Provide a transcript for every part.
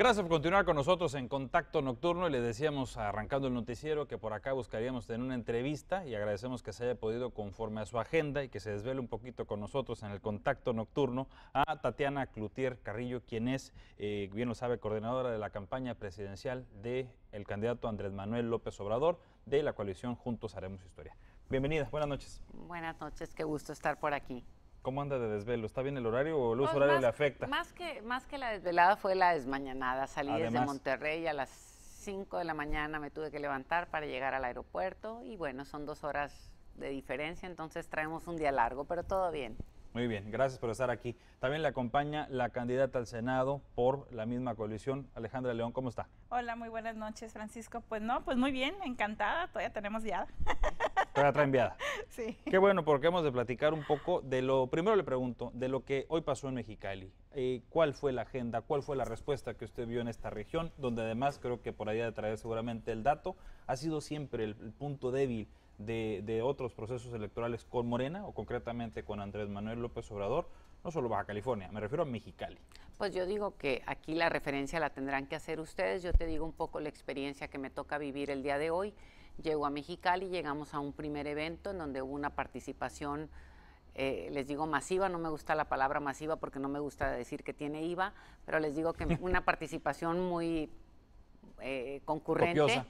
Gracias por continuar con nosotros en Contacto Nocturno y le decíamos arrancando el noticiero que por acá buscaríamos tener una entrevista y agradecemos que se haya podido conforme a su agenda y que se desvele un poquito con nosotros en el Contacto Nocturno a Tatiana Cloutier Carrillo, quien es, bien lo sabe, coordinadora de la campaña presidencial del candidato Andrés Manuel López Obrador de la coalición Juntos Haremos Historia. Bienvenida, buenas noches. Buenas noches, qué gusto estar por aquí. ¿Cómo anda de desvelo? ¿Está bien el horario o el uso Pues horario le afecta? Más que la desvelada fue la desmañanada. Salí Además, desde Monterrey a las 5 de la mañana, me tuve que levantar para llegar al aeropuerto y bueno, son 2 horas de diferencia, entonces traemos un día largo, pero todo bien. Muy bien, gracias por estar aquí. También le acompaña la candidata al Senado por la misma coalición, Alejandra León. ¿Cómo está? Hola, muy buenas noches, Francisco. Pues no, pues muy bien, encantada, todavía tenemos viada. Todavía trae enviada. Sí. Qué bueno, porque hemos de platicar un poco de lo, primero le pregunto, de lo que hoy pasó en Mexicali. ¿Cuál fue la agenda, cuál fue la respuesta que usted vio en esta región, donde además creo que por ahí ha de traer seguramente el dato, ha sido siempre el punto débil de otros procesos electorales con Morena o concretamente con Andrés Manuel López Obrador, no solo Baja California, me refiero a Mexicali? Pues yo digo que aquí la referencia la tendrán que hacer ustedes. Yo te digo un poco la experiencia que me toca vivir el día de hoy. Llego a Mexicali, llegamos a un primer evento en donde hubo una participación, les digo masiva, no me gusta la palabra masiva porque no me gusta decir que tiene IVA, pero les digo que una participación muy concurrente. Copiosa.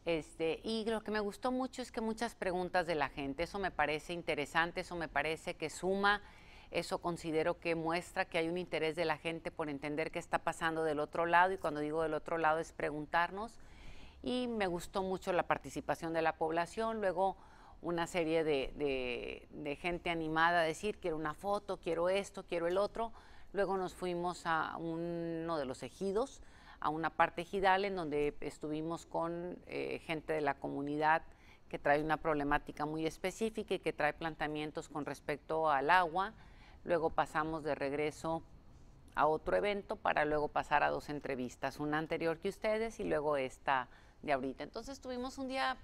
Y lo que me gustó mucho es que muchas preguntas de la gente, eso me parece interesante, eso me parece que suma, eso considero que muestra que hay un interés de la gente por entender qué está pasando del otro lado, y cuando digo del otro lado es preguntarnos, y me gustó mucho la participación de la población. Luego una serie de gente animada a decir quiero una foto, quiero esto, quiero el otro. Luego nos fuimos a uno de los ejidos, a una parte ejidal en donde estuvimos con gente de la comunidad que trae una problemática muy específica y que trae planteamientos con respecto al agua. Luego pasamos de regreso a otro evento para luego pasar a 2 entrevistas, una anterior que ustedes y luego esta de ahorita. Entonces tuvimos un día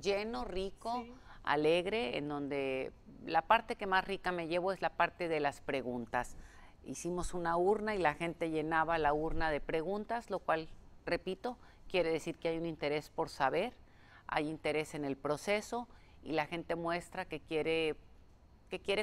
lleno, rico, sí, alegre, en donde la parte que más rica me llevo es la parte de las preguntas. Hicimos una urna y la gente llenaba la urna de preguntas, lo cual, repito, quiere decir que hay un interés por saber, hay interés en el proceso y la gente muestra que quiere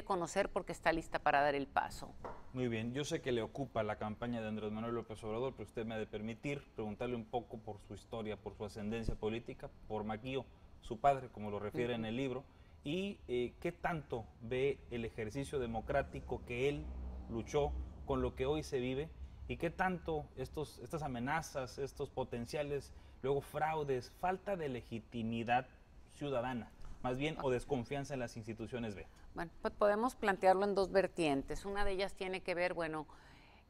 conocer porque está lista para dar el paso. Muy bien, yo sé que le ocupa la campaña de Andrés Manuel López Obrador, pero usted me ha de permitir preguntarle un poco por su historia, por su ascendencia política, por Maquío, su padre, como lo refiere en el libro, y qué tanto ve el ejercicio democrático que él luchó con lo que hoy se vive, y qué tanto estas amenazas, estos potenciales, luego fraudes, falta de legitimidad ciudadana, más bien, o desconfianza en las instituciones ve. Bueno, pues podemos plantearlo en 2 vertientes. Una de ellas tiene que ver, bueno,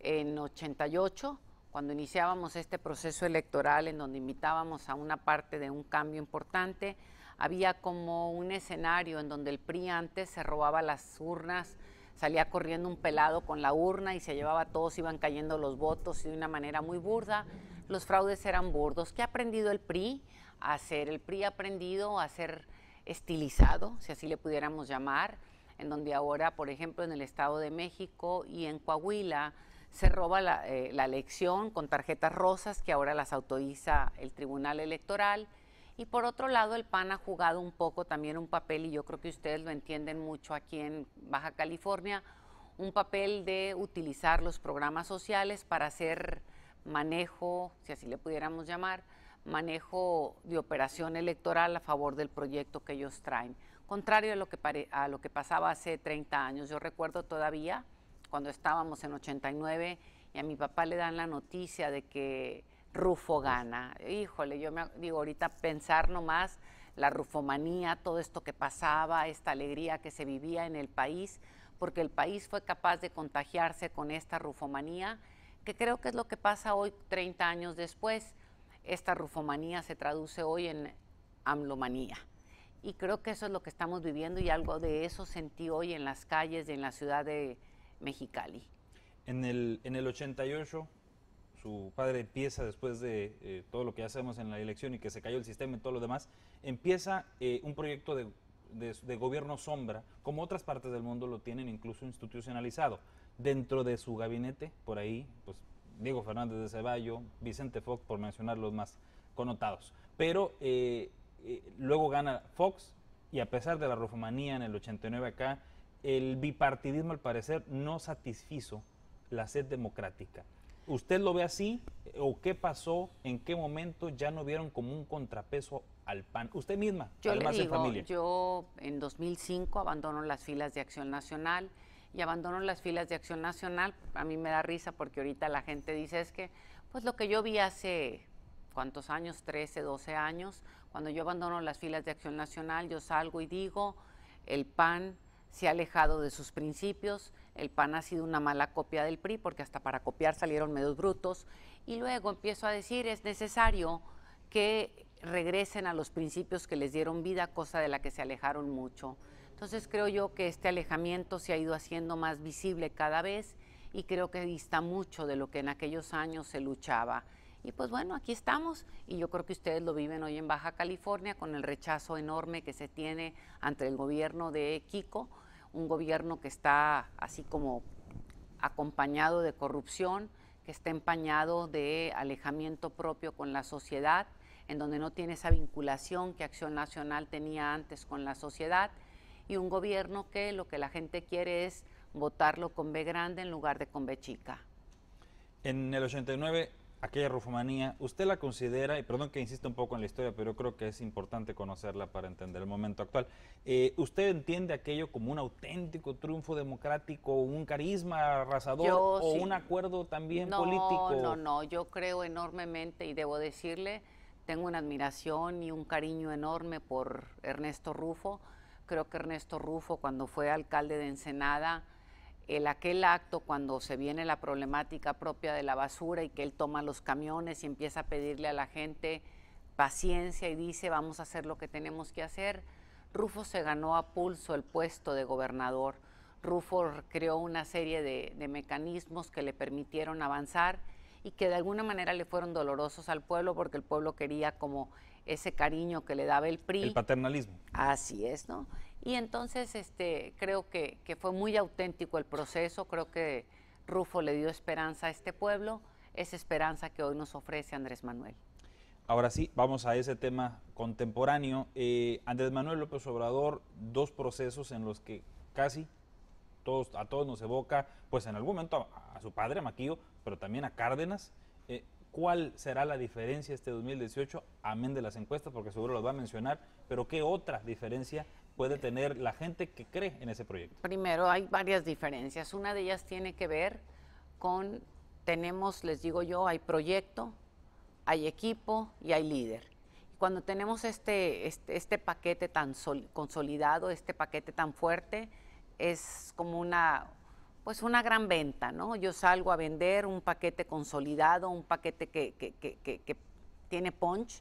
en 88, cuando iniciábamos este proceso electoral en donde invitábamos a una parte de un cambio importante, había como un escenario en donde el PRI antes se robaba las urnas, salía corriendo un pelado con la urna y se llevaba todos, iban cayendo los votos y de una manera muy burda. Los fraudes eran burdos. ¿Qué ha aprendido el PRI a hacer? El PRI ha aprendido a ser estilizado, si así le pudiéramos llamar, en donde ahora, por ejemplo, en el Estado de México y en Coahuila, se roba la elección con tarjetas rosas que ahora las autoriza el Tribunal Electoral. Y por otro lado, el PAN ha jugado un poco también un papel, y yo creo que ustedes lo entienden mucho aquí en Baja California, un papel de utilizar los programas sociales para hacer manejo, si así le pudiéramos llamar, manejo de operación electoral a favor del proyecto que ellos traen. Contrario a lo que pasaba hace 30 años. Yo recuerdo todavía cuando estábamos en 89 y a mi papá le dan la noticia de que Rufo gana. Híjole, yo me digo ahorita pensar nomás la rufomanía, todo esto que pasaba, esta alegría que se vivía en el país, porque el país fue capaz de contagiarse con esta rufomanía, que creo que es lo que pasa hoy 30 años después. Esta rufomanía se traduce hoy en amlomanía. Y creo que eso es lo que estamos viviendo y algo de eso sentí hoy en las calles de la ciudad de Mexicali. En el 88, su padre empieza, después de todo lo que hacemos en la elección y que se cayó el sistema y todo lo demás, empieza un proyecto de gobierno sombra, como otras partes del mundo lo tienen incluso institucionalizado. Dentro de su gabinete, por ahí, pues Diego Fernández de Ceballos, Vicente Fox, por mencionar los más connotados. Pero luego gana Fox, y a pesar de la rufomanía en el 89 acá, el bipartidismo al parecer no satisfizo la sed democrática. ¿Usted lo ve así? ¿O qué pasó? ¿En qué momento ya no vieron como un contrapeso al PAN? Usted misma, Yo además le digo, en familia. yo en 2005 abandono las filas de Acción Nacional, y abandono las filas de Acción Nacional. A mí me da risa porque ahorita la gente dice, es que pues lo que yo vi hace, ¿cuántos años? 13, 12 años. Cuando yo abandono las filas de Acción Nacional, yo salgo y digo, el PAN se ha alejado de sus principios, el PAN ha sido una mala copia del PRI, porque hasta para copiar salieron medios brutos, y luego empiezo a decir, es necesario que regresen a los principios que les dieron vida, cosa de la que se alejaron mucho. Entonces creo yo que este alejamiento se ha ido haciendo más visible cada vez, y creo que dista mucho de lo que en aquellos años se luchaba. Y pues bueno, aquí estamos, y yo creo que ustedes lo viven hoy en Baja California con el rechazo enorme que se tiene ante el gobierno de Kiko, un gobierno que está así como acompañado de corrupción, que está empañado de alejamiento propio con la sociedad, en donde no tiene esa vinculación que Acción Nacional tenía antes con la sociedad, y un gobierno que lo que la gente quiere es votarlo con B grande en lugar de con B chica. En el 89, aquella rufomanía, ¿usted la considera, y perdón que insista un poco en la historia, pero creo que es importante conocerla para entender el momento actual, ¿usted entiende aquello como un auténtico triunfo democrático, un carisma arrasador o sí. un acuerdo también No, político? No, yo creo enormemente, y debo decirle, tengo una admiración y un cariño enorme por Ernesto Rufo. Creo que Ernesto Rufo, cuando fue alcalde de Ensenada, aquel acto cuando se viene la problemática propia de la basura y que él toma los camiones y empieza a pedirle a la gente paciencia y dice vamos a hacer lo que tenemos que hacer, Rufo se ganó a pulso el puesto de gobernador. Rufo creó una serie de mecanismos que le permitieron avanzar y que de alguna manera le fueron dolorosos al pueblo, porque el pueblo quería como ese cariño que le daba el PRI. El paternalismo. Así es, ¿no? Y entonces creo que fue muy auténtico el proceso, creo que Rufo le dio esperanza a este pueblo, esa esperanza que hoy nos ofrece Andrés Manuel. Ahora sí, vamos a ese tema contemporáneo. Andrés Manuel López Obrador, dos procesos en los que casi a todos nos evoca, pues en algún momento a su padre, a Maquillo, pero también a Cárdenas. ¿Cuál será la diferencia este 2018, amén de las encuestas, porque seguro los va a mencionar, pero qué otra diferencia puede tener la gente que cree en ese proyecto? Primero, hay varias diferencias. Una de ellas tiene que ver con, les digo yo, hay proyecto, hay equipo y hay líder. Cuando tenemos este paquete tan consolidado, este paquete tan fuerte, es como una gran venta, ¿no? Yo salgo a vender un paquete consolidado, un paquete que tiene punch,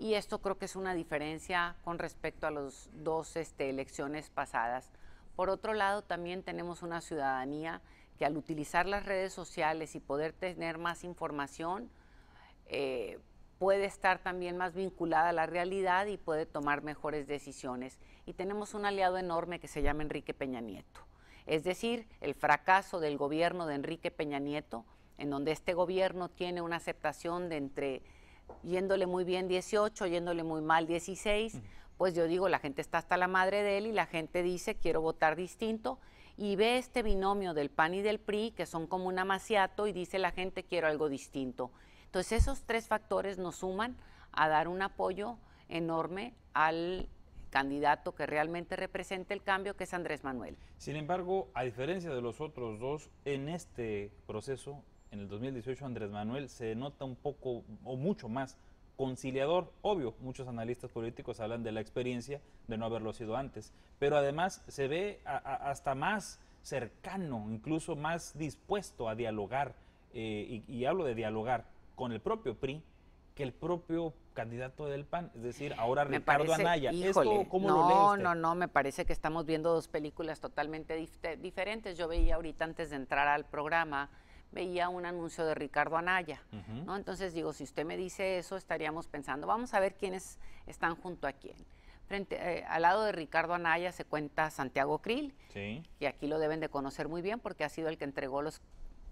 y esto creo que es una diferencia con respecto a las dos elecciones pasadas. Por otro lado, también tenemos una ciudadanía que al utilizar las redes sociales y poder tener más información, puede estar también más vinculada a la realidad y puede tomar mejores decisiones. Y tenemos un aliado enorme que se llama Enrique Peña Nieto. Es decir, el fracaso del gobierno de Enrique Peña Nieto, en donde este gobierno tiene una aceptación de entre yéndole muy bien 18, yéndole muy mal 16, pues yo digo, la gente está hasta la madre de él y la gente dice, quiero votar distinto, y ve este binomio del PAN y del PRI, que son como un amaciato, y dice la gente, quiero algo distinto. Entonces esos tres factores nos suman a dar un apoyo enorme al candidato que realmente representa el cambio, que es Andrés Manuel. Sin embargo, a diferencia de los otros dos, en este proceso, en el 2018, Andrés Manuel se nota un poco o mucho más conciliador. Obvio, muchos analistas políticos hablan de la experiencia de no haberlo sido antes, pero además se ve hasta más cercano, incluso más dispuesto a dialogar, y hablo de dialogar con el propio PRI, que el propio candidato del PAN, es decir, ahora Ricardo Anaya. Híjole, ¿Esto cómo lo lee usted? No, me parece que estamos viendo dos películas totalmente diferentes. Yo veía ahorita, antes de entrar al programa, veía un anuncio de Ricardo Anaya, ¿no? Entonces digo, si usted me dice eso, estaríamos pensando, vamos a ver quiénes están junto a quién. Al lado de Ricardo Anaya se cuenta Santiago Krill, Sí. y aquí lo deben de conocer muy bien porque ha sido el que entregó los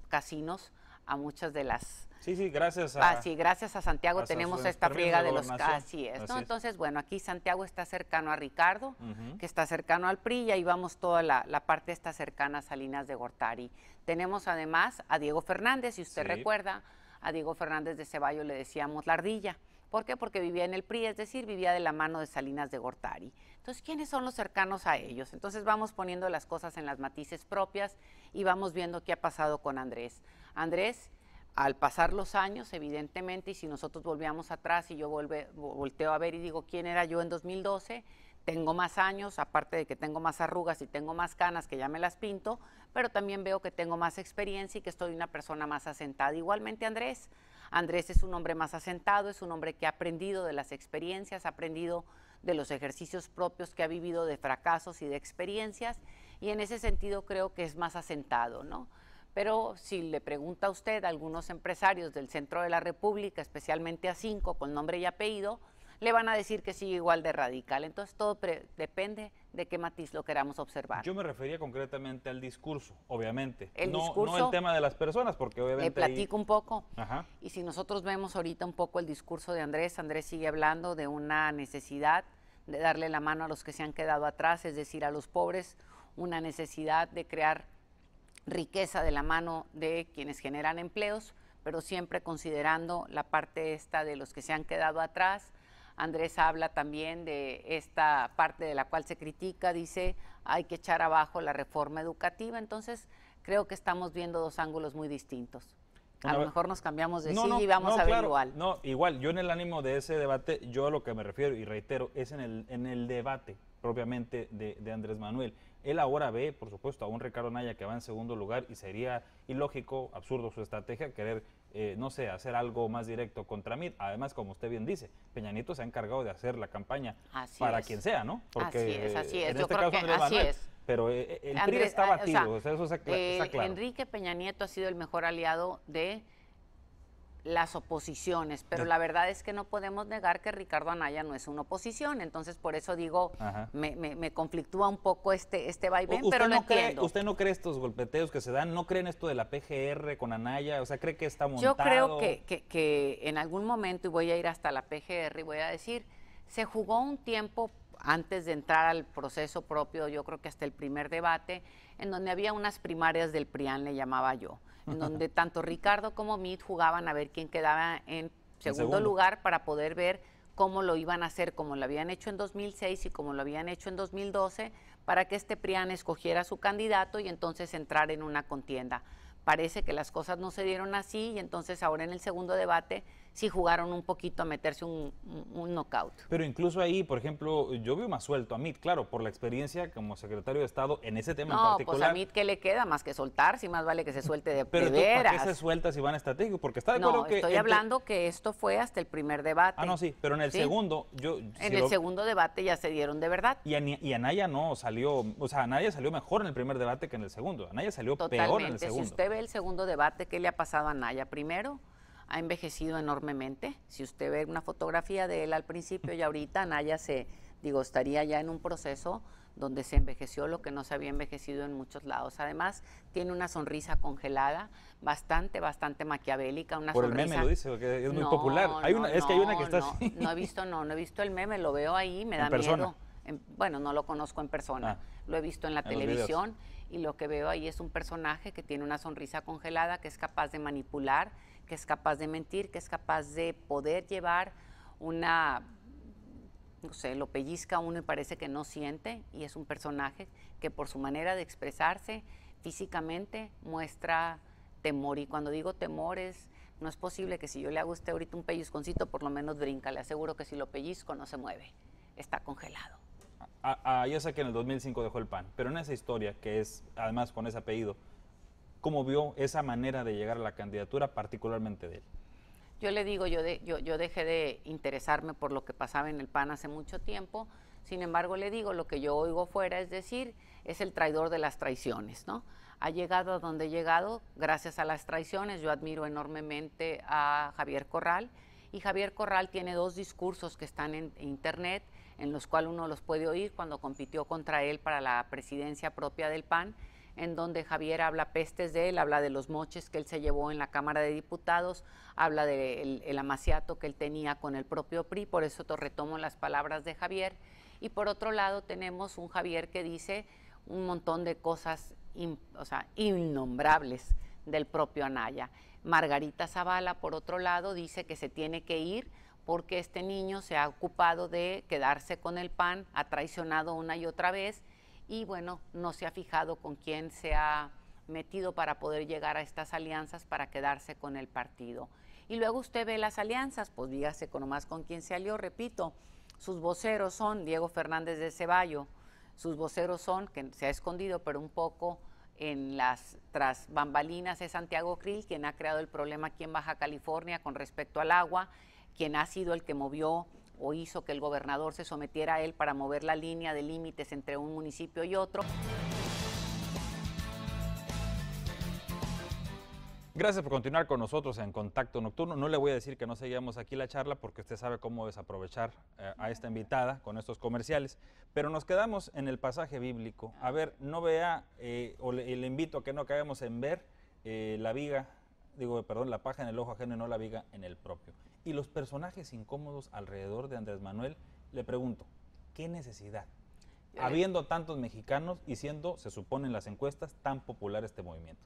casinos a muchas de las... Sí, gracias a... sí, gracias a Santiago tenemos esta friega de los... Así es, ¿no? Así es. Entonces, bueno, aquí Santiago está cercano a Ricardo, que está cercano al PRI, y ahí vamos toda la parte esta cercana a Salinas de Gortari. Tenemos además a Diego Fernández, si usted recuerda, a Diego Fernández de Ceballos le decíamos la ardilla. ¿Por qué? Porque vivía en el PRI, es decir, vivía de la mano de Salinas de Gortari. Entonces, ¿quiénes son los cercanos a ellos? Entonces vamos poniendo las cosas en las matices propias y vamos viendo qué ha pasado con Andrés. Andrés, al pasar los años, evidentemente, y si nosotros volvíamos atrás y yo volteo a ver y digo, ¿quién era yo en 2012? Tengo más años, aparte de que tengo más arrugas y tengo más canas que ya me las pinto, pero también veo que tengo más experiencia y que estoy una persona más asentada. Igualmente Andrés es un hombre más asentado, es un hombre que ha aprendido de las experiencias, ha aprendido de los ejercicios propios que ha vivido, de fracasos y de experiencias, y en ese sentido creo que es más asentado, ¿no? Pero si le pregunta a usted a algunos empresarios del centro de la República, especialmente a 5 con nombre y apellido, le van a decir que sigue igual de radical. Entonces todo depende de qué matiz lo queramos observar. Yo me refería concretamente al discurso, obviamente. No el tema de las personas, porque obviamente... Le platico un poco. Ajá. Y si nosotros vemos ahorita un poco el discurso de Andrés sigue hablando de una necesidad de darle la mano a los que se han quedado atrás, es decir, a los pobres, una necesidad de crear riqueza de la mano de quienes generan empleos, pero siempre considerando la parte esta de los que se han quedado atrás. Andrés habla también de esta parte de la cual se critica, dice, hay que echar abajo la reforma educativa. Entonces, creo que estamos viendo dos ángulos muy distintos. A lo mejor nos cambiamos de silla y vamos a ver igual. No, igual, yo en el ánimo de ese debate, yo a lo que me refiero y reitero, es en el debate propiamente de Andrés Manuel. Él ahora ve, por supuesto, a un Ricardo Anaya que va en segundo lugar y sería ilógico, absurdo su estrategia, querer, no sé, hacer algo más directo contra Meade. Además, como usted bien dice, Peña Nieto se ha encargado de hacer la campaña para quien sea, ¿no? Porque así es. En yo este creo caso, que así Manuel, es. Pero el PRI está batido, eso está claro. Enrique Peña Nieto ha sido el mejor aliado de las oposiciones, pero la verdad es que no podemos negar que Ricardo Anaya no es una oposición, entonces por eso digo, me conflictúa un poco este vaivén, pero lo entiendo. ¿Usted no cree estos golpeteos que se dan? ¿No creen esto de la PGR con Anaya? O sea, ¿cree que está montado? Yo creo que en algún momento, y voy a ir hasta la PGR y voy a decir, se jugó un tiempo antes de entrar al proceso propio, yo creo que hasta el primer debate, en donde había unas primarias del PRIAN, le llamaba yo, en donde tanto Ricardo como Meade jugaban a ver quién quedaba en segundo lugar para poder ver cómo lo iban a hacer, como lo habían hecho en 2006 y como lo habían hecho en 2012, para que este PRIAN escogiera su candidato y entonces entrar en una contienda. Parece que las cosas no se dieron así y entonces ahora en el segundo debate sí jugaron un poquito a meterse un knockout. Pero incluso ahí, por ejemplo, yo veo más suelto a Meade, claro, por la experiencia como secretario de Estado en ese tema en particular. No, pues a Meade, ¿qué le queda más que soltar? Si más vale que se suelte de pero veras. ¿para qué se suelta si van a estratégico? Porque está de acuerdo que... No, estoy hablando que esto fue hasta el primer debate. Ah, no, sí, pero en el segundo... En el segundo debate ya se dieron de verdad. Y Anaya no salió, o sea, Anaya salió mejor en el primer debate que en el segundo. Anaya salió peor en el segundo. Si usted ve el segundo debate, ¿qué le ha pasado a Anaya? Primero, ha envejecido enormemente. Si usted ve una fotografía de él al principio y ahorita, Anaya estaría ya en un proceso donde se envejeció lo que no se había envejecido en muchos lados. Además, tiene una sonrisa congelada, bastante maquiavélica, una Por sonrisa. el meme lo dice, porque es muy popular. Es que hay una que está así. No he visto el meme, lo veo ahí, me da miedo. Bueno, no lo conozco en persona, lo he visto en la televisión y lo que veo ahí es un personaje que tiene una sonrisa congelada, que es capaz de manipular, que es capaz de mentir, que es capaz de poder llevar no sé, lo pellizca uno y parece que no siente, y es un personaje que por su manera de expresarse físicamente muestra temor, y cuando digo temor no es posible que si yo le hago a usted ahorita un pellizconcito por lo menos brinca, le aseguro que si lo pellizco no se mueve, está congelado. Yo sé que en el 2005 dejó el PAN, pero en esa historia, que es además con ese apellido, ¿cómo vio esa manera de llegar a la candidatura, particularmente de él? Yo le digo, yo dejé de interesarme por lo que pasaba en el PAN hace mucho tiempo, sin embargo le digo, lo que yo oigo fuera es decir, es el traidor de las traiciones, ¿no? Ha llegado a donde ha llegado gracias a las traiciones. Yo admiro enormemente a Javier Corral, y Javier Corral tiene dos discursos que están en internet, en los cuales uno los puede oír cuando compitió contra él para la presidencia propia del PAN, en donde Javier habla pestes de él, habla de los moches que él se llevó en la Cámara de Diputados, habla del el amaciato que él tenía con el propio PRI, por eso te retomo las palabras de Javier. Y por otro lado tenemos un Javier que dice un montón de cosas innombrables del propio Anaya. Margarita Zavala, por otro lado, dice que se tiene que ir porque este niño se ha ocupado de quedarse con el PAN, ha traicionado una y otra vez y bueno, no se ha fijado con quién se ha metido para poder llegar a estas alianzas para quedarse con el partido. Y luego usted ve las alianzas, pues dígase nomás con quién se alió, repito, sus voceros son Diego Fernández de Ceballo, sus voceros son, que se ha escondido pero un poco en las tras bambalinas, es Santiago Krill, quien ha creado el problema aquí en Baja California con respecto al agua, quien ha sido el que movió o hizo que el gobernador se sometiera a él para mover la línea de límites entre un municipio y otro. Gracias por continuar con nosotros en Contacto Nocturno. No le voy a decir que no seguíamos aquí la charla porque usted sabe cómo desaprovechar a esta invitada con estos comerciales, pero nos quedamos en el pasaje bíblico. A ver, no vea, o le invito a que no caigamos en ver la paja en el ojo ajeno y no la viga en el propio. Y los personajes incómodos alrededor de Andrés Manuel, le pregunto, ¿qué necesidad? Habiendo tantos mexicanos y siendo, se supone en las encuestas, tan popular este movimiento.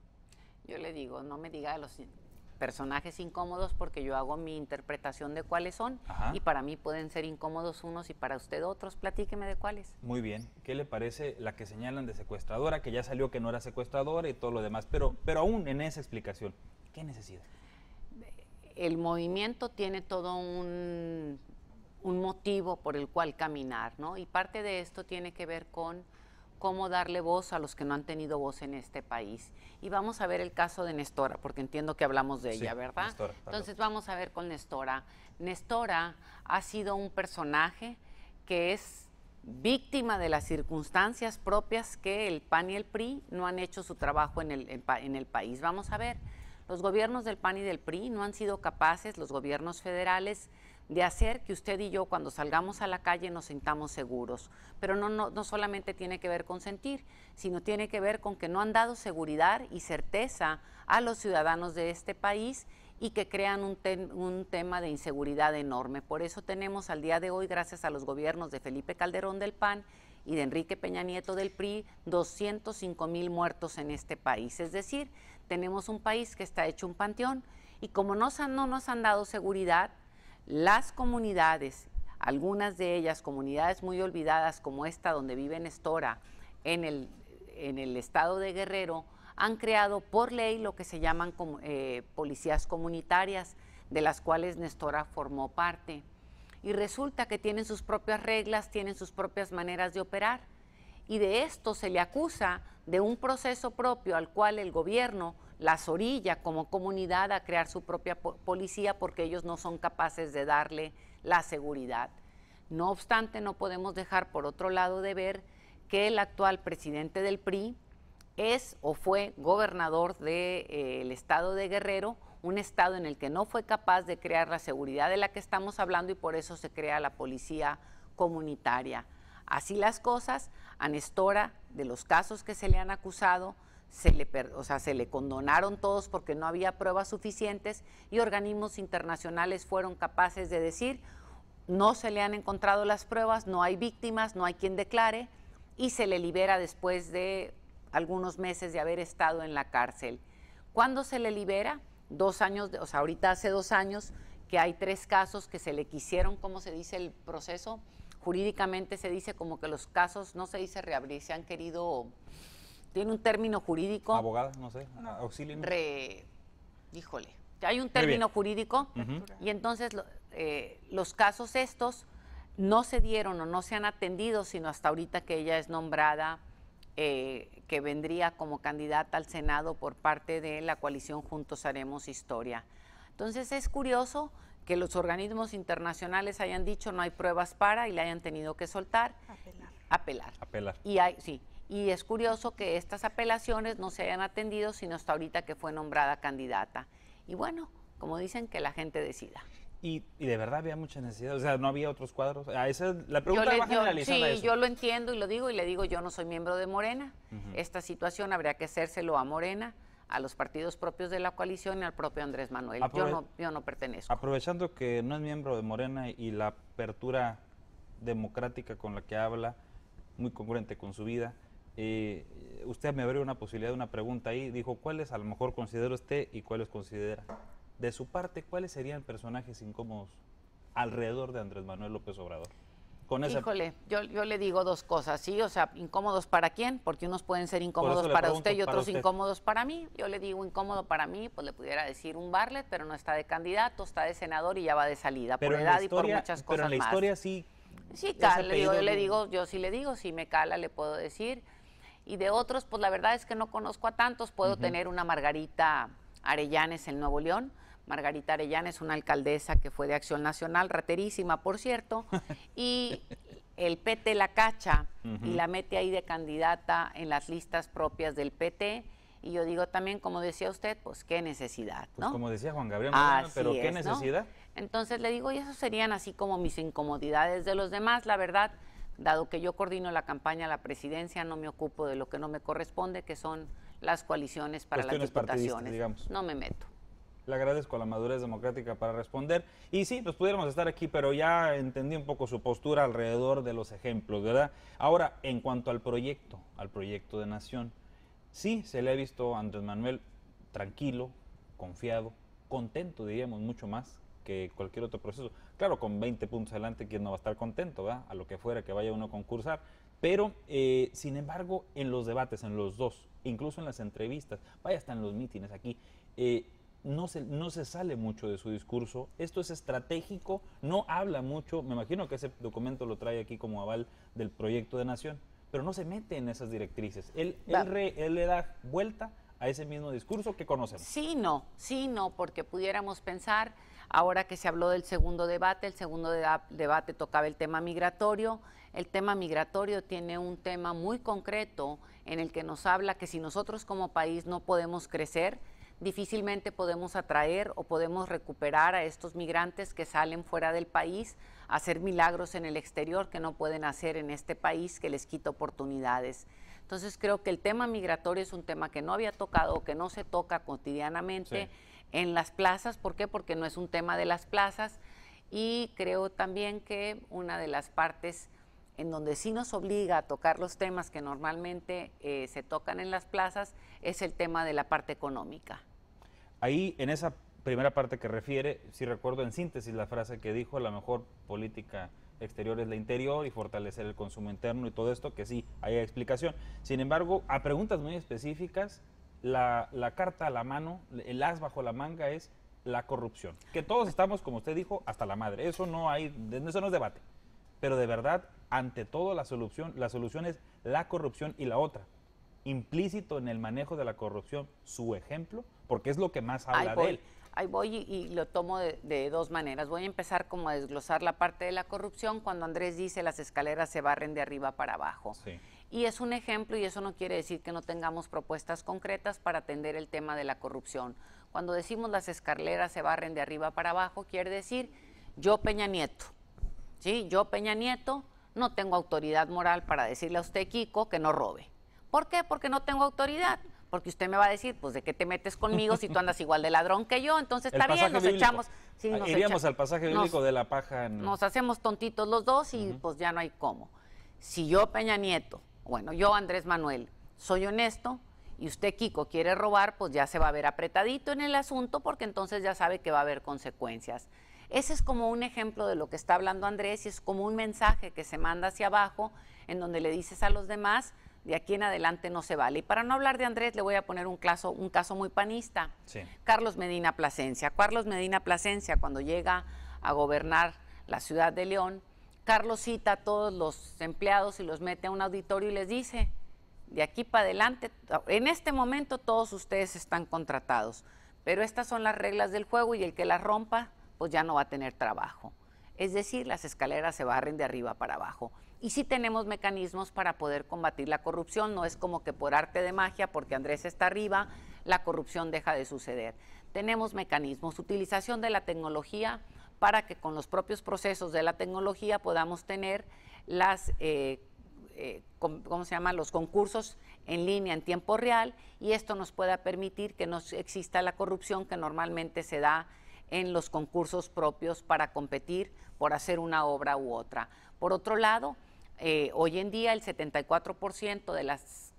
Yo le digo, no me diga los personajes incómodos porque yo hago mi interpretación de cuáles son. Ajá. Y para mí pueden ser incómodos unos y para usted otros. Platíqueme de cuáles. Muy bien. ¿Qué le parece la que señalan de secuestradora, que ya salió que no era secuestradora y todo lo demás? Pero aún en esa explicación, ¿qué necesidad? El movimiento tiene todo un motivo por el cual caminar, ¿no? Y parte de esto tiene que ver con cómo darle voz a los que no han tenido voz en este país. Y vamos a ver el caso de Nestora, porque entiendo que hablamos de ella, ¿verdad? Nestora, entonces vamos a ver con Nestora. Nestora ha sido un personaje que es víctima de las circunstancias propias que el PAN y el PRI no han hecho su trabajo en el país. Vamos a ver, los gobiernos del PAN y del PRI no han sido capaces, los gobiernos federales, de hacer que usted y yo cuando salgamos a la calle nos sintamos seguros. Pero no solamente tiene que ver con sentir, sino tiene que ver con que no han dado seguridad y certeza a los ciudadanos de este país y que crean un tema de inseguridad enorme. Por eso tenemos al día de hoy, gracias a los gobiernos de Felipe Calderón del PAN y de Enrique Peña Nieto del PRI, 205,000 muertos en este país. Es decir, tenemos un país que está hecho un panteón y como no nos han dado seguridad, las comunidades, algunas de ellas comunidades muy olvidadas como esta donde vive Nestora, en el estado de Guerrero, han creado por ley lo que se llaman policías comunitarias, de las cuales Nestora formó parte. Y resulta que tienen sus propias reglas, tienen sus propias maneras de operar. Y de esto se le acusa de un proceso propio al cual el gobierno las orilla como comunidad a crear su propia policía porque ellos no son capaces de darle la seguridad. No obstante, no podemos dejar por otro lado de ver que el actual presidente del PRI es o fue gobernador del estado de Guerrero, un estado en el que no fue capaz de crear la seguridad de la que estamos hablando y por eso se crea la policía comunitaria. Así las cosas, a Nestora, de los casos que se le han acusado, se le condonaron todos porque no había pruebas suficientes y organismos internacionales fueron capaces de decir no se le han encontrado las pruebas, no hay víctimas, no hay quien declare y se le libera después de algunos meses de haber estado en la cárcel. ¿Cuándo se le libera? 2 años, ahorita hace 2 años que hay 3 casos que se le quisieron, ¿cómo se dice el proceso? Jurídicamente se dice como que los casos no se dice reabrir, se han querido... Tiene un término jurídico. Abogada, no sé, auxilio. Híjole, hay un término jurídico y entonces los casos estos no se dieron o no se han atendido, sino hasta ahorita que ella es nombrada, que vendría como candidata al Senado por parte de la coalición Juntos Haremos Historia. Entonces es curioso que los organismos internacionales hayan dicho no hay pruebas para y le hayan tenido que soltar. Apelar. Y es curioso que estas apelaciones no se hayan atendido, sino hasta ahorita que fue nombrada candidata. Y bueno, como dicen, que la gente decida. Y de verdad había mucha necesidad, o sea, no había otros cuadros. Esa es la pregunta va generalizada. Sí, yo lo entiendo y lo digo, yo no soy miembro de Morena. Esta situación habría que hacérselo a Morena, a los partidos propios de la coalición y al propio Andrés Manuel. Yo no pertenezco. Aprovechando que no es miembro de Morena y la apertura democrática con la que habla, muy congruente con su vida, usted me abrió una posibilidad de una pregunta ahí, dijo, ¿cuáles a lo mejor considera usted y cuáles considera? De su parte, ¿cuáles serían personajes incómodos alrededor de Andrés Manuel López Obrador? Híjole, yo le digo dos cosas, ¿sí? O sea, ¿incómodos para quién? Porque unos pueden ser incómodos para usted y otros incómodos para mí. Yo le digo incómodo para mí, pues le pudiera decir un Bartlett, pero no está de candidato, está de senador y ya va de salida, por edad y por muchas cosas más. Pero en la historia sí... Sí, yo sí le digo, si me cala le puedo decir. Y de otros, pues la verdad es que no conozco a tantos. Puedo tener una Margarita Arellanes en Nuevo León. Margarita Arellanes, una alcaldesa que fue de Acción Nacional, raterísima, por cierto, y el PT la cacha y la mete ahí de candidata en las listas propias del PT. Y yo digo también, como decía usted, pues qué necesidad, ¿no? Pues como decía Juan Gabriel, pero qué necesidad. ¿no? Entonces le digo, y esos serían así como mis incomodidades de los demás, la verdad, dado que yo coordino la campaña a la presidencia, no me ocupo de lo que no me corresponde, que son las coaliciones para las diputaciones. Digamos. No me meto. Le agradezco la madurez democrática para responder. Y sí, pues pudiéramos estar aquí, pero ya entendí un poco su postura alrededor de los ejemplos, ¿verdad? Ahora, en cuanto al proyecto de nación, sí se le ha visto a Andrés Manuel tranquilo, confiado, contento, diríamos, mucho más que cualquier otro proceso. Claro, con 20 puntos adelante, ¿quién no va a estar contento, ¿verdad? A lo que fuera que vaya uno a concursar. Pero, sin embargo, en los debates, en los dos, incluso en las entrevistas, vaya hasta en los mítines aquí, no se sale mucho de su discurso. Esto es estratégico, no habla mucho. Me imagino que ese documento lo trae aquí como aval del proyecto de nación, pero no se mete en esas directrices. Él le da vuelta a ese mismo discurso que conocemos. Sí, no, porque pudiéramos pensar, ahora que se habló del segundo debate, el segundo debate tocaba el tema migratorio. El tema migratorio tiene un tema muy concreto en el que nos habla que si nosotros como país no podemos crecer, difícilmente podemos atraer o podemos recuperar a estos migrantes que salen fuera del país a hacer milagros en el exterior que no pueden hacer en este país, que les quita oportunidades. Entonces creo que el tema migratorio es un tema que no había tocado o que no se toca cotidianamente en las plazas. ¿Por qué? Porque no es un tema de las plazas, y creo también que una de las partes en donde sí nos obliga a tocar los temas que normalmente se tocan en las plazas es el tema de la parte económica. Ahí, en esa primera parte que refiere, si recuerdo en síntesis la frase que dijo, la mejor política exterior es la interior y fortalecer el consumo interno y todo esto, que sí, hay explicación. Sin embargo, a preguntas muy específicas, la carta a la mano, el as bajo la manga es la corrupción. Que todos estamos, como usted dijo, hasta la madre. Eso no es debate. Pero de verdad, ante todo, la solución es la corrupción y la otra. Implícito en el manejo de la corrupción, su ejemplo, porque es lo que más habla de él. Ahí voy y lo tomo de dos maneras. Voy a empezar como a desglosar la parte de la corrupción cuando Andrés dice las escaleras se barren de arriba para abajo. Sí. Y es un ejemplo, y eso no quiere decir que no tengamos propuestas concretas para atender el tema de la corrupción. Cuando decimos las escaleras se barren de arriba para abajo, quiere decir yo Peña Nieto. ¿Sí? Yo Peña Nieto no tengo autoridad moral para decirle a usted, Kiko, que no robe. ¿Por qué? Porque no tengo autoridad. Porque usted me va a decir, pues, ¿de qué te metes conmigo si tú andas igual de ladrón que yo? Entonces está bien, nos echamos... Sí, iríamos al pasaje bíblico de la paja. Nos hacemos tontitos los dos y pues ya no hay cómo. Si yo, Peña Nieto, bueno, yo, Andrés Manuel, soy honesto y usted, Kiko, quiere robar, pues ya se va a ver apretadito en el asunto porque entonces ya sabe que va a haber consecuencias. Ese es como un ejemplo de lo que está hablando Andrés y es como un mensaje que se manda hacia abajo en donde le dices a los demás, de aquí en adelante no se vale. Y para no hablar de Andrés, le voy a poner un caso muy panista. Sí. Carlos Medina Plasencia. Carlos Medina Plasencia, cuando llega a gobernar la ciudad de León, Carlos cita a todos los empleados y los mete a un auditorio y les dice, de aquí para adelante, en este momento todos ustedes están contratados, pero estas son las reglas del juego y el que las rompa, pues ya no va a tener trabajo. Es decir, las escaleras se barren de arriba para abajo. Y sí tenemos mecanismos para poder combatir la corrupción, no es como que por arte de magia, porque Andrés está arriba, la corrupción deja de suceder. Tenemos mecanismos, utilización de la tecnología para que con los propios procesos de la tecnología podamos tener las, ¿cómo se llama?, los concursos en línea en tiempo real, y esto nos pueda permitir que no exista la corrupción que normalmente se da en los concursos propios para competir por hacer una obra u otra. Por otro lado, hoy en día el 74% de las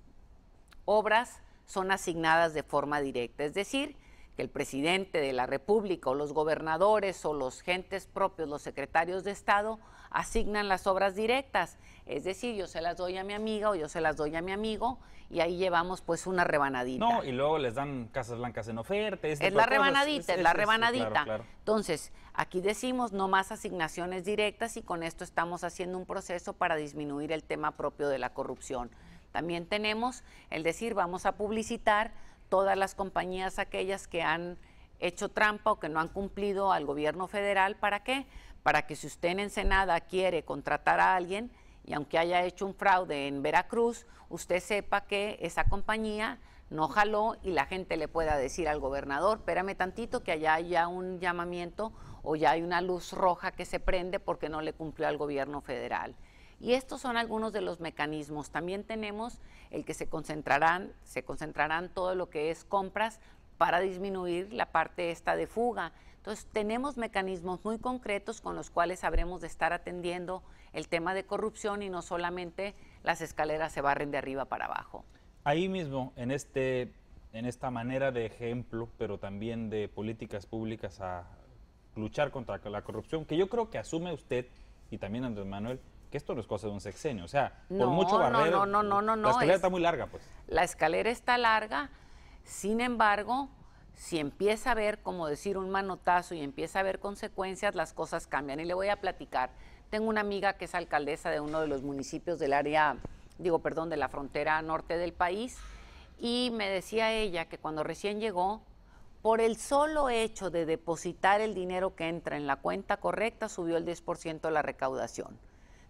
obras son asignadas de forma directa, es decir, que el presidente de la República o los gobernadores o los gentes propios, los secretarios de Estado, asignan las obras directas, es decir, yo se las doy a mi amiga o yo se las doy a mi amigo y ahí llevamos pues una rebanadita. No, y luego les dan casas blancas en oferta. Es la rebanadita, es la rebanadita. Claro, claro. Entonces, aquí decimos no más asignaciones directas y con esto estamos haciendo un proceso para disminuir el tema propio de la corrupción. También tenemos el decir vamos a publicitar todas las compañías aquellas que han hecho trampa o que no han cumplido al gobierno federal. ¿Para qué? Para que si usted en Ensenada quiere contratar a alguien y aunque haya hecho un fraude en Veracruz, usted sepa que esa compañía no jaló y la gente le pueda decir al gobernador, espérame tantito que allá hay ya un llamamiento o ya hay una luz roja que se prende porque no le cumplió al gobierno federal. Y estos son algunos de los mecanismos. También tenemos el que se concentrarán todo lo que es compras para disminuir la parte esta de fuga. Entonces, tenemos mecanismos muy concretos con los cuales habremos de estar atendiendo el tema de corrupción y no solamente las escaleras se barren de arriba para abajo. Ahí mismo, en esta manera de ejemplo, pero también de políticas públicas a luchar contra la corrupción, que yo creo que asume usted y también Andrés Manuel, que esto no es cosa de un sexenio, o sea, por mucho barrer, la escalera está muy larga, pues. La escalera está larga, sin embargo, si empieza a haber, como decir, un manotazo y empieza a haber consecuencias, las cosas cambian. Y le voy a platicar. Tengo una amiga que es alcaldesa de uno de los municipios del área, de la frontera norte del país, y me decía ella que cuando recién llegó, por el solo hecho de depositar el dinero que entra en la cuenta correcta, subió el 10% la recaudación.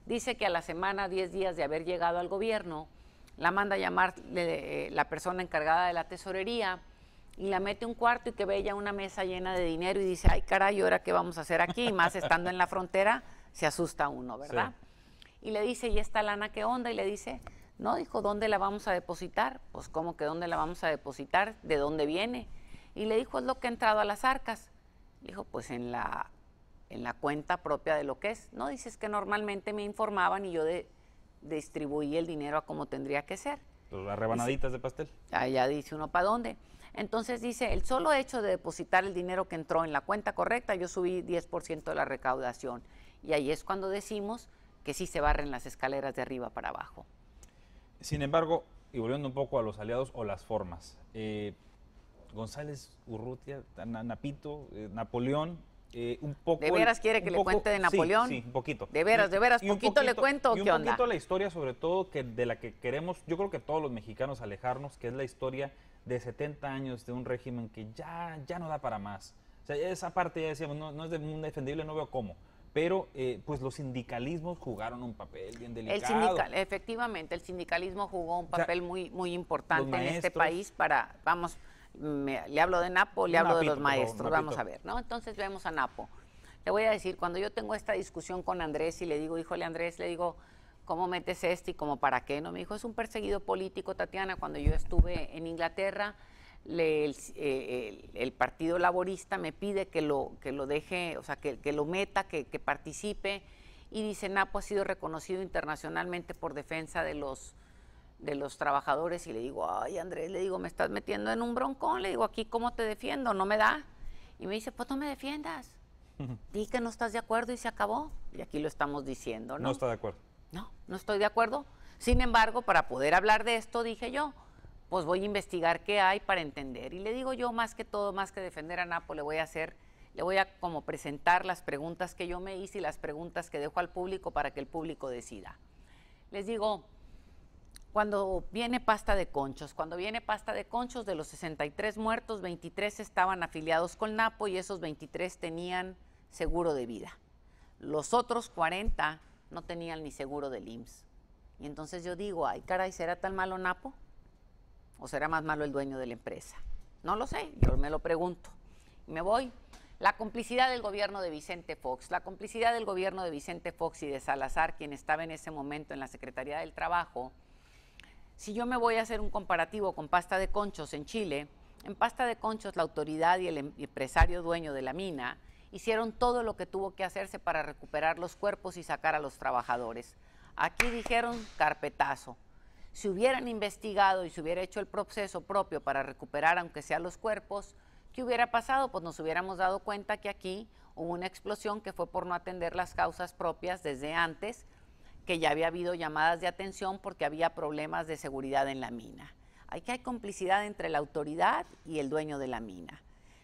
Dice que a la semana, 10 días de haber llegado al gobierno, la manda a llamar la persona encargada de la tesorería y la mete a un cuarto y que ve ya una mesa llena de dinero y dice, ay caray, ¿ahora qué vamos a hacer aquí? Y más estando en la frontera, se asusta uno, ¿verdad? Sí. Y le dice, ¿y esta lana qué onda? Y le dice, no, dijo, ¿dónde la vamos a depositar? Pues, ¿cómo que dónde la vamos a depositar? ¿De dónde viene? Y le dijo, es lo que ha entrado a las arcas. Le dijo, pues en la cuenta propia de lo que es. No, dices que normalmente me informaban y yo distribuí el dinero a como tendría que ser. Las rebanaditas de pastel. Allá dice uno, ¿para dónde? Entonces dice, el solo hecho de depositar el dinero que entró en la cuenta correcta, yo subí 10% de la recaudación. Y ahí es cuando decimos que sí se barren las escaleras de arriba para abajo. Sin embargo, y volviendo un poco a los aliados o las formas, González Urrutia, Napito, Napoleón, un poco... ¿De veras quiere que le cuente de Napoleón? Sí, un poquito. ¿De veras, poquito le cuento o qué onda? Un poquito la historia, sobre todo, de la que queremos, yo creo que todos los mexicanos alejarnos, que es la historia de 70 años de un régimen que ya no da para más. O sea, esa parte ya decíamos, no es defendible, no veo cómo. Pero pues los sindicalismos jugaron un papel bien delicado. Efectivamente, el sindicalismo jugó un papel muy importante en este país para, le hablo de Napo, le hablo de los maestros, vamos a ver, ¿no? Entonces vemos a Napo. Le voy a decir, cuando yo tengo esta discusión con Andrés y le digo, híjole Andrés, le digo, ¿cómo metes esto y cómo para qué? No, me dijo, es un perseguido político, Tatiana. Cuando yo estuve en Inglaterra, el Partido Laborista me pide que lo deje, o sea, que lo meta, que participe, y dice, Napo ha sido reconocido internacionalmente por defensa de los trabajadores, y le digo, ay Andrés, le digo, me estás metiendo en un broncón, le digo, aquí ¿cómo te defiendo? No me da. Y me dice, pues no me defiendas, di que no estás de acuerdo y se acabó, y aquí lo estamos diciendo, ¿no? No está de acuerdo. No estoy de acuerdo. Sin embargo, para poder hablar de esto, dije yo, pues voy a investigar qué hay para entender. Y le digo yo, más que todo, más que defender a Napo, le voy a como presentar las preguntas que yo me hice y las preguntas que dejo al público para que el público decida. Les digo, cuando viene pasta de conchos, de los 63 muertos, 23 estaban afiliados con Napo y esos 23 tenían seguro de vida. Los otros 40 no tenían ni seguro del IMSS. Y entonces yo digo, ay caray, ¿será tan malo Napo? ¿O será más malo el dueño de la empresa? No lo sé, yo me lo pregunto. Y me voy, La complicidad del gobierno de Vicente Fox. La complicidad del gobierno de Vicente Fox y de Salazar, quien estaba en ese momento en la Secretaría del Trabajo. Si yo me voy a hacer un comparativo con Pasta de Conchos en Chile, en Pasta de Conchos la autoridad y el empresario dueño de la mina hicieron todo lo que tuvo que hacerse para recuperar los cuerpos y sacar a los trabajadores. Aquí dijeron carpetazo. Si hubieran investigado y se hubiera hecho el proceso propio para recuperar aunque sea los cuerpos, ¿qué hubiera pasado? Pues nos hubiéramos dado cuenta que aquí hubo una explosión que fue por no atender las causas propias desde antes, que ya había habido llamadas de atención porque había problemas de seguridad en la mina. Hay complicidad entre la autoridad y el dueño de la mina.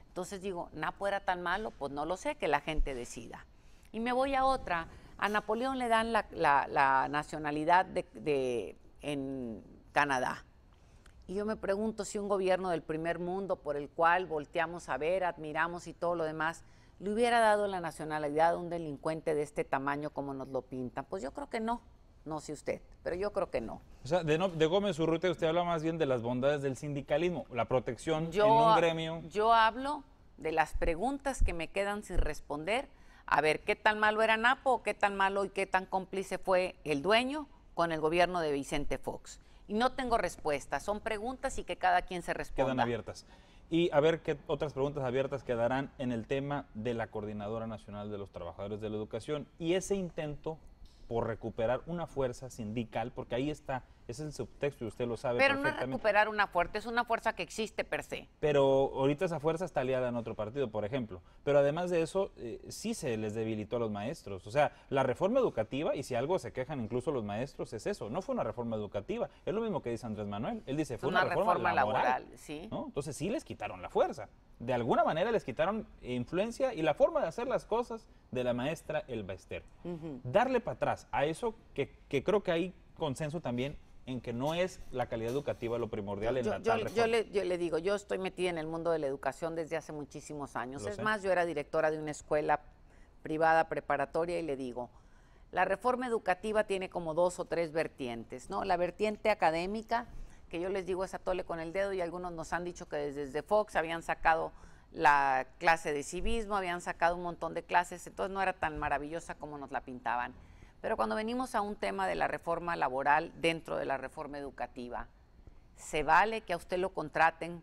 Entonces digo, ¿Napo era tan malo? Pues no lo sé, que la gente decida. Y me voy a otra. A Napoleón le dan la nacionalidad en Canadá. Y yo me pregunto si un gobierno del primer mundo por el cual volteamos a ver, admiramos y todo lo demás, le hubiera dado la nacionalidad a un delincuente de este tamaño como nos lo pintan. Pues yo creo que no. No sé usted, pero yo creo que no. O sea, de Gómez Urrutia usted habla más bien de las bondades del sindicalismo, la protección en un gremio. Yo hablo de las preguntas que me quedan sin responder. A ver, ¿qué tan malo era Napo? ¿Qué tan malo y qué tan cómplice fue el dueño con el gobierno de Vicente Fox? Y no tengo respuestas, son preguntas y que cada quien se responda. Quedan abiertas. Y a ver qué otras preguntas abiertas quedarán en el tema de la Coordinadora Nacional de los Trabajadores de la Educación y ese intento por recuperar una fuerza sindical, porque ahí está, ese es el subtexto y usted lo sabe perfectamente. Pero no es recuperar una fuerza, es una fuerza que existe per se. Pero ahorita esa fuerza está aliada en otro partido, por ejemplo. Pero además de eso, sí se les debilitó a los maestros. O sea, la reforma educativa, y si algo se quejan incluso los maestros, es eso. No fue una reforma educativa. Es lo mismo que dice Andrés Manuel. Él dice, fue una reforma laboral. Sí. ¿No? Entonces sí les quitaron la fuerza. De alguna manera les quitaron influencia y la forma de hacer las cosas de la maestra Elba Ester. Darle para atrás a eso que creo que hay consenso también en que no es la calidad educativa lo primordial en la tal reforma. Yo le digo, yo estoy metida en el mundo de la educación desde hace muchísimos años. Es más, yo era directora de una escuela privada preparatoria y le digo, la reforma educativa tiene como 2 o 3 vertientes, ¿no? La vertiente académica, que yo les digo es atole con el dedo y algunos nos han dicho que desde Fox habían sacado la clase de civismo, habían sacado un montón de clases, entonces no era tan maravillosa como nos la pintaban. Pero cuando venimos a un tema de la reforma laboral dentro de la reforma educativa, ¿se vale que a usted lo contraten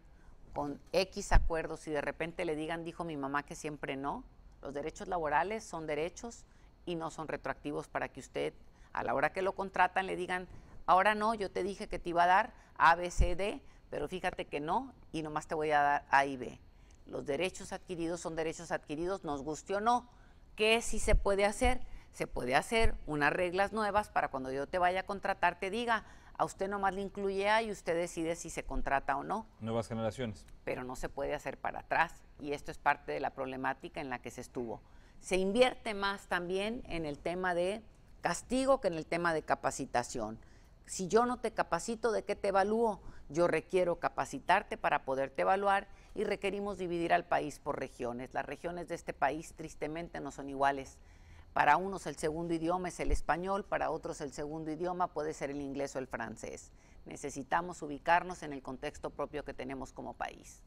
con X acuerdos y de repente le digan, dijo mi mamá que siempre no? Los derechos laborales son derechos y no son retroactivos para que usted, a la hora que lo contratan, le digan, ahora no, yo te dije que te iba a dar A, B, C, D, pero fíjate que no y nomás te voy a dar A y B. Los derechos adquiridos son derechos adquiridos, nos guste o no. ¿Qué sí se puede hacer? Se puede hacer unas reglas nuevas para cuando yo te vaya a contratar te diga, a usted nomás le incluye A y usted decide si se contrata o no. Nuevas generaciones. Pero no se puede hacer para atrás y esto es parte de la problemática en la que se estuvo. Se invierte más también en el tema de castigo que en el tema de capacitación. Si yo no te capacito, ¿de qué te evalúo? Yo requiero capacitarte para poderte evaluar y requerimos dividir al país por regiones. Las regiones de este país tristemente no son iguales. Para unos el segundo idioma es el español, para otros el segundo idioma puede ser el inglés o el francés. Necesitamos ubicarnos en el contexto propio que tenemos como país.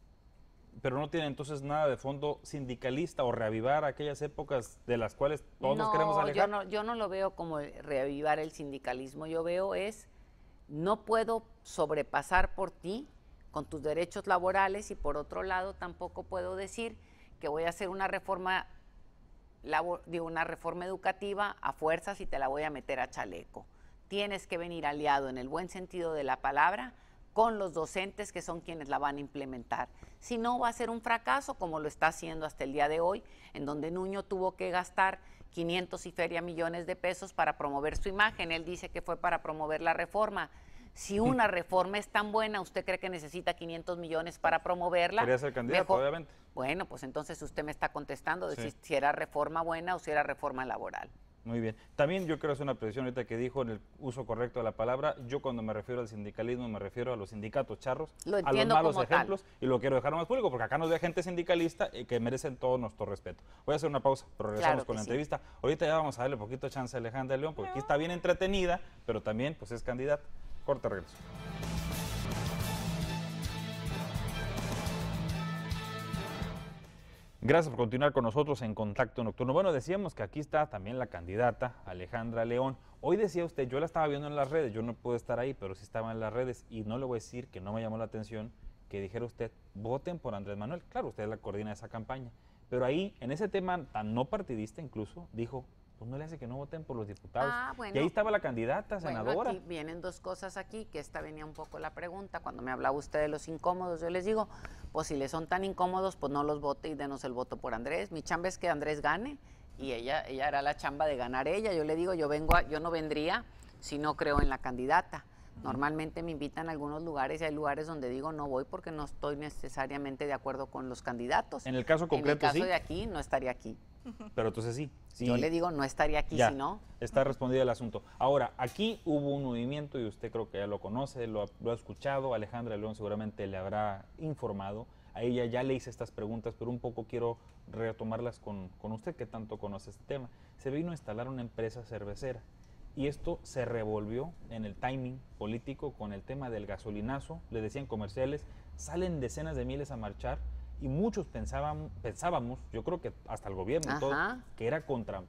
Pero no tiene entonces nada de fondo sindicalista o reavivar aquellas épocas de las cuales todos nos queremos alejar. Yo no lo veo como reavivar el sindicalismo, yo veo no puedo sobrepasar por ti con tus derechos laborales y por otro lado tampoco puedo decir que voy a hacer una reforma educativa a fuerzas y te la voy a meter a chaleco. Tienes que venir aliado en el buen sentido de la palabra con los docentes que son quienes la van a implementar. Si no, va a ser un fracaso como lo está haciendo hasta el día de hoy, en donde Nuño tuvo que gastar 500 y feria millones de pesos para promover su imagen. Él dice que fue para promover la reforma. Si una reforma es tan buena, ¿usted cree que necesita 500 millones para promoverla? Quería ser candidato, obviamente. Bueno, pues entonces usted me está contestando de si era reforma buena o si era reforma laboral. Muy bien. También yo quiero hacer una precisión ahorita que dijo en el uso correcto de la palabra. Yo cuando me refiero al sindicalismo me refiero a los sindicatos charros, a los malos ejemplos, y lo quiero dejar más público porque acá nos ve gente sindicalista que merecen todo nuestro respeto. Voy a hacer una pausa, pero regresamos con la entrevista. Ahorita ya vamos a darle poquito chance a Alejandra León porque aquí está bien entretenida, pero también pues es candidata. Corte, regreso. Gracias por continuar con nosotros en Contacto Nocturno. Bueno, decíamos que aquí está también la candidata Alejandra León. Hoy decía usted, yo la estaba viendo en las redes, yo no puedo estar ahí, pero sí estaba en las redes y no le voy a decir que no me llamó la atención que dijera usted, voten por Andrés Manuel. Claro, usted la coordina esa campaña, pero ahí, en ese tema tan no partidista incluso, dijo, pues no le hace que no voten por los diputados. Bueno, y ahí estaba la candidata, senadora. Bueno, aquí vienen dos cosas aquí, que esta venía un poco la pregunta. Cuando me hablaba usted de los incómodos, yo les digo, pues si les son tan incómodos, pues no los vote y denos el voto por Andrés. Mi chamba es que Andrés gane y ella hará la chamba de ganar ella. Yo le digo, yo no vendría si no creo en la candidata. Normalmente me invitan a algunos lugares y hay lugares donde digo no voy porque no estoy necesariamente de acuerdo con los candidatos. En el caso concreto, en el caso de aquí, no estaría aquí. Pero entonces sí. Yo le digo, no estaría aquí ya, si no. Está respondido el asunto. Ahora, aquí hubo un movimiento y usted creo que ya lo conoce, lo ha escuchado. Alejandra León seguramente le habrá informado. A ella ya le hice estas preguntas, pero un poco quiero retomarlas con usted, que tanto conoce este tema. Se vino a instalar una empresa cervecera y esto se revolvió en el timing político con el tema del gasolinazo. Le decían comerciales, salen decenas de miles a marchar y muchos pensábamos, yo creo que hasta el gobierno y todo, que era contra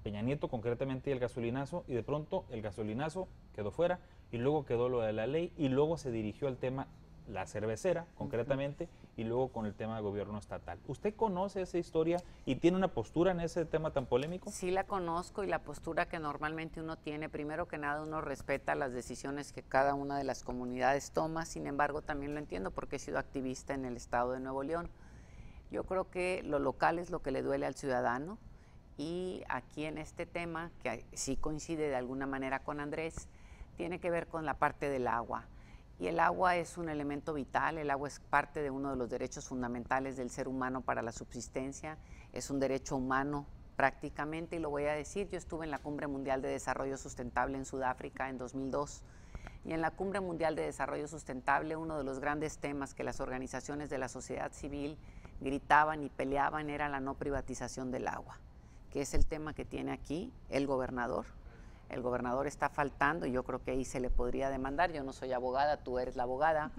Peña Nieto concretamente y el gasolinazo, y de pronto el gasolinazo quedó fuera y luego quedó lo de la ley y luego se dirigió al tema la cervecera concretamente y luego con el tema de gobierno estatal. ¿Usted conoce esa historia y tiene una postura en ese tema tan polémico? Sí la conozco y la postura que normalmente uno tiene, primero que nada uno respeta las decisiones que cada una de las comunidades toma, sin embargo también lo entiendo porque he sido activista en el estado de Nuevo León. Yo creo que lo local es lo que le duele al ciudadano y aquí en este tema, que sí coincide de alguna manera con Andrés, tiene que ver con la parte del agua. Y el agua es un elemento vital, el agua es parte de uno de los derechos fundamentales del ser humano para la subsistencia, es un derecho humano prácticamente, y lo voy a decir, yo estuve en la Cumbre Mundial de Desarrollo Sustentable en Sudáfrica en 2002, y en la Cumbre Mundial de Desarrollo Sustentable uno de los grandes temas que las organizaciones de la sociedad civil gritaban y peleaban era la no privatización del agua, que es el tema que tiene aquí el gobernador. El gobernador está faltando y yo creo que ahí se le podría demandar, yo no soy abogada, tú eres la abogada,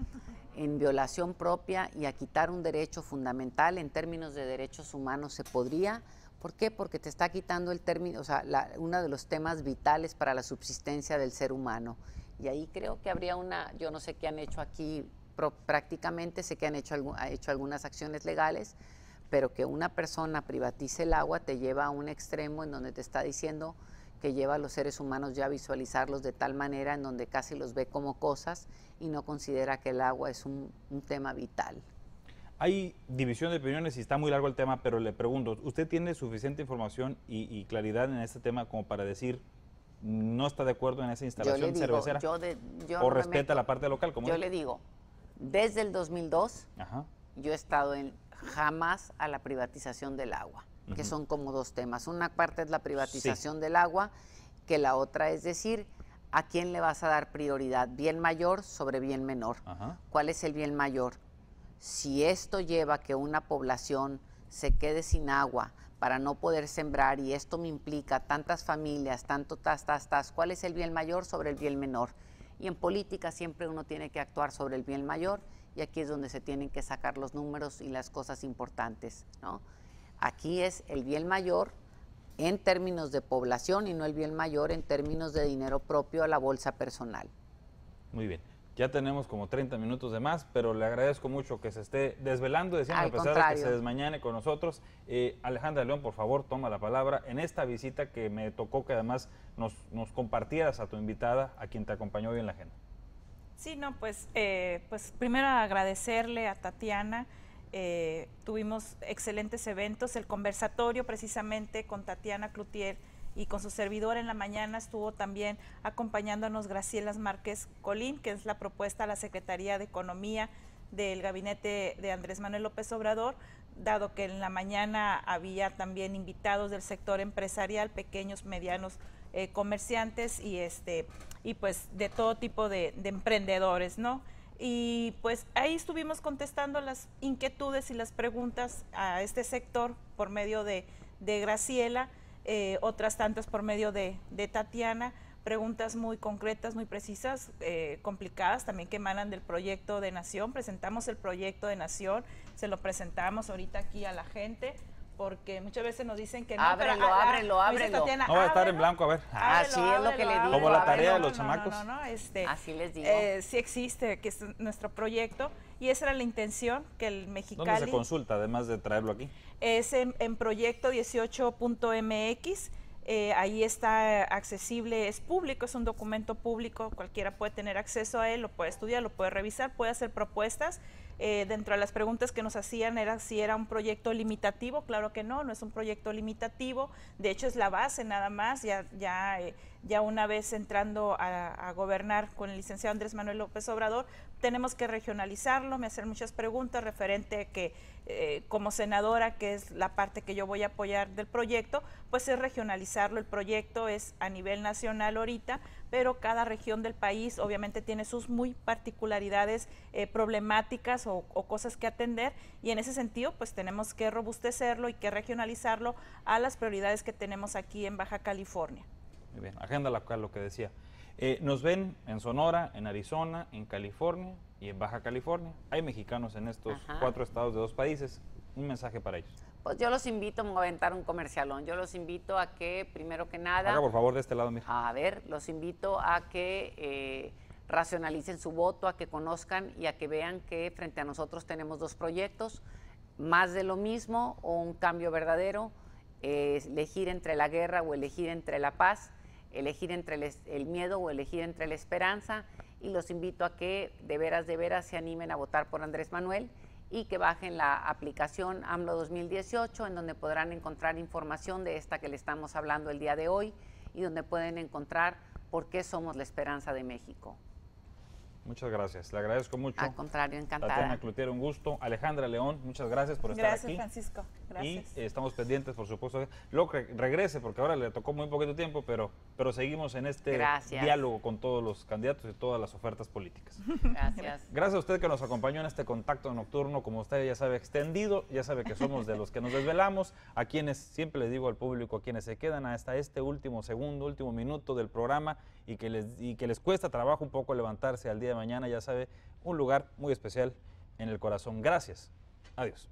en violación propia y a quitar un derecho fundamental en términos de derechos humanos se podría. ¿Por qué? Porque te está quitando el término, o sea, uno de los temas vitales para la subsistencia del ser humano. Y ahí creo que habría yo no sé qué han hecho aquí prácticamente, sé que han hecho algunas acciones legales, pero que una persona privatice el agua te lleva a un extremo en donde te está diciendo que lleva a los seres humanos ya a visualizarlos de tal manera en donde casi los ve como cosas y no considera que el agua es un tema vital. Hay división de opiniones y está muy largo el tema, pero le pregunto, ¿usted tiene suficiente información y claridad en este tema como para decir no está de acuerdo en esa instalación cervecera? ¿O respeta la parte local? Yo le digo, desde el 2002 yo he estado jamás a la privatización del agua, que son como dos temas. Una parte es la privatización del agua, que la otra es decir, ¿a quién le vas a dar prioridad? Bien mayor sobre bien menor. ¿Cuál es el bien mayor? Si esto lleva a que una población se quede sin agua para no poder sembrar y esto me implica tantas familias, tanto ¿cuál es el bien mayor sobre el bien menor? Y en política siempre uno tiene que actuar sobre el bien mayor y aquí es donde se tienen que sacar los números y las cosas importantes, ¿no? Aquí es el bien mayor en términos de población y no el bien mayor en términos de dinero propio a la bolsa personal. Muy bien. Ya tenemos como 30 minutos de más, pero le agradezco mucho que se esté desvelando, decíamos, a pesar de que se desmañane con nosotros. Alejandra León, por favor, toma la palabra en esta visita que me tocó que además nos compartieras a tu invitada, a quien te acompañó hoy en la agenda. Sí, no, pues primero agradecerle a Tatiana. Tuvimos excelentes eventos, el conversatorio precisamente con Tatiana Cloutier y con su servidor en la mañana estuvo también acompañándonos Graciela Márquez Colín, que es la propuesta a la Secretaría de Economía del gabinete de Andrés Manuel López Obrador, dado que en la mañana había también invitados del sector empresarial, pequeños, medianos comerciantes y pues de todo tipo de emprendedores, ¿no? Y pues ahí estuvimos contestando las inquietudes y las preguntas a este sector por medio de Graciela, otras tantas por medio de Tatiana, preguntas muy concretas, muy precisas, complicadas, también que emanan del proyecto de nación. Presentamos el proyecto de nación, se lo presentamos ahorita aquí a la gente, porque muchas veces nos dicen que no. Ábrelo, ábrelo. Tatiana, no va a estar en blanco, a ver. Así es lo que le digo. Como la tarea de no, los chamacos. Así les digo. Sí existe, que es nuestro proyecto, y esa era la intención, que el Mexicali... ¿Dónde se consulta, además de traerlo aquí? Es en proyecto 18.mx. Ahí está accesible, es público, es un documento público, cualquiera puede tener acceso a él, lo puede estudiar, lo puede revisar, puede hacer propuestas. Dentro de las preguntas que nos hacían era si era un proyecto limitativo. Claro que no, no es un proyecto limitativo, de hecho es la base nada más. Ya una vez entrando a gobernar con el licenciado Andrés Manuel López Obrador, tenemos que regionalizarlo, me hacen muchas preguntas referente a que como senadora, que es la parte que yo voy a apoyar del proyecto, pues es regionalizarlo. El proyecto es a nivel nacional ahorita, pero cada región del país obviamente tiene sus muy particularidades problemáticas o cosas que atender, y en ese sentido pues tenemos que robustecerlo y que regionalizarlo a las prioridades que tenemos aquí en Baja California. Muy bien, agenda local, lo que decía. Nos ven en Sonora, en Arizona, en California y en Baja California. Hay mexicanos en estos 4 estados de 2 países. Un mensaje para ellos. Pues yo los invito, me voy a aventar un comercialón, yo los invito a que, primero que nada... Haga por favor de este lado, mija. A ver, los invito a que racionalicen su voto, a que conozcan y a que vean que frente a nosotros tenemos 2 proyectos, más de lo mismo o un cambio verdadero, elegir entre la guerra o elegir entre la paz, elegir entre el miedo o elegir entre la esperanza, y los invito a que de veras se animen a votar por Andrés Manuel y que bajen la aplicación AMLO 2018, en donde podrán encontrar información de esta que le estamos hablando el día de hoy y donde pueden encontrar por qué somos la esperanza de México. Muchas gracias, le agradezco mucho. Al contrario, encantada. Tatiana Cloutier, un gusto. Alejandra León, muchas gracias por estar aquí. Gracias, Francisco. Gracias. Y estamos pendientes, por supuesto. Luego que regrese, porque ahora le tocó muy poquito tiempo, pero seguimos en este diálogo con todos los candidatos y todas las ofertas políticas. Gracias. Gracias a usted que nos acompañó en este contacto nocturno, como usted ya sabe, extendido. Ya sabe que somos de los que nos desvelamos, a quienes, siempre le digo al público, a quienes se quedan hasta este último segundo, último minuto del programa y que les cuesta trabajo un poco levantarse al día de mañana, ya sabe, un lugar muy especial en el corazón. Gracias. Adiós.